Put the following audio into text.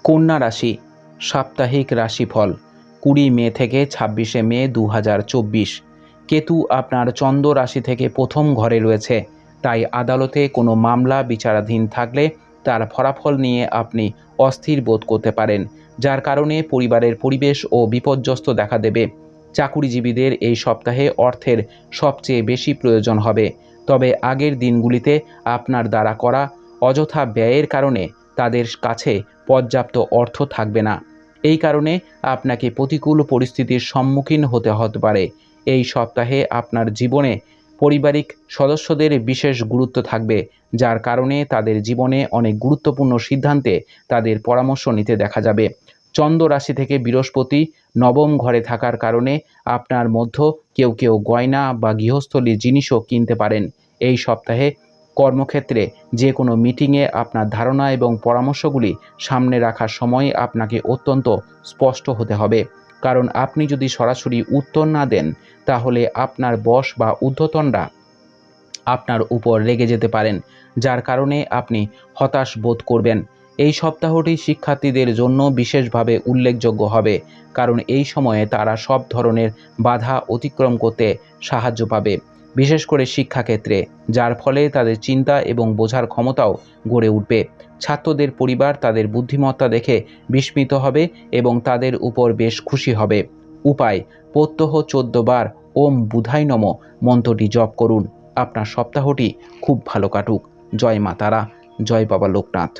কন্যা রাশি সাপ্তাহিক রাশিফল 20 মে থেকে 26 মে 2024। কেতু আপনার চন্দ্র রাশি থেকে প্রথম ঘরে রয়েছে, তাই আদালতে কোনো মামলা বিচারাধীন থাকলে তার ফলাফল নিয়ে আপনি অস্থির বোধ করতে পারেন, যার কারণে পরিবারের পরিবেশ ও বিপর্যস্ত দেখা দেবে। চাকুরিজীবীদের এই সপ্তাহে অর্থের সবচেয়ে বেশি প্রয়োজন হবে, তবে আগের দিনগুলিতে আপনার দ্বারা করা অযথা ব্যয়ের কারণে তাদের কাছে পর্যাপ্ত অর্থ থাকবে না। এই কারণে আপনাকে প্রতিকূল পরিস্থিতির সম্মুখীন হতে পারে। এই সপ্তাহে আপনার জীবনে পারিবারিক সদস্যদের বিশেষ গুরুত্ব থাকবে, যার কারণে তাদের জীবনে অনেক গুরুত্বপূর্ণ সিদ্ধান্তে তাদের পরামর্শ নিতে দেখা যাবে। চন্দ্র রাশি থেকে বৃহস্পতি নবম ঘরে থাকার কারণে আপনার মধ্যে কেউ গয়না বা গৃহস্থলীর জিনিসও কিনতে পারেন। এই সপ্তাহে কর্মক্ষেত্রে যে কোনো মিটিংয়ে আপনার ধারণা এবং পরামর্শগুলি সামনে রাখার সময় আপনাকে অত্যন্ত স্পষ্ট হতে হবে, কারণ আপনি যদি সরাসরি উত্তর না দেন তাহলে আপনার বস বা ঊর্ধ্বতনরা আপনার উপর রেগে যেতে পারেন, যার কারণে আপনি হতাশ বোধ করবেন। এই সপ্তাহটি শিক্ষার্থীদের জন্য বিশেষভাবে উল্লেখযোগ্য হবে, কারণ এই সময়ে তারা সব ধরনের বাধা অতিক্রম করতে সাহায্য পাবে, বিশেষ করে শিক্ষাক্ষেত্রে, যার ফলে তাদের চিন্তা এবং বোঝার ক্ষমতাও গড়ে উঠবে। ছাত্রদের পরিবার তাদের বুদ্ধিমত্তা দেখে বিস্মিত হবে এবং তাদের উপর বেশ খুশি হবে। উপায়: প্রত্যহ 14 বার ওম বুধায় নমঃ মন্ত্রটি জপ করুন। আপনার সপ্তাহটি খুব ভালো কাটুক। জয় মা তারা, জয় বাবা লোকনাথ।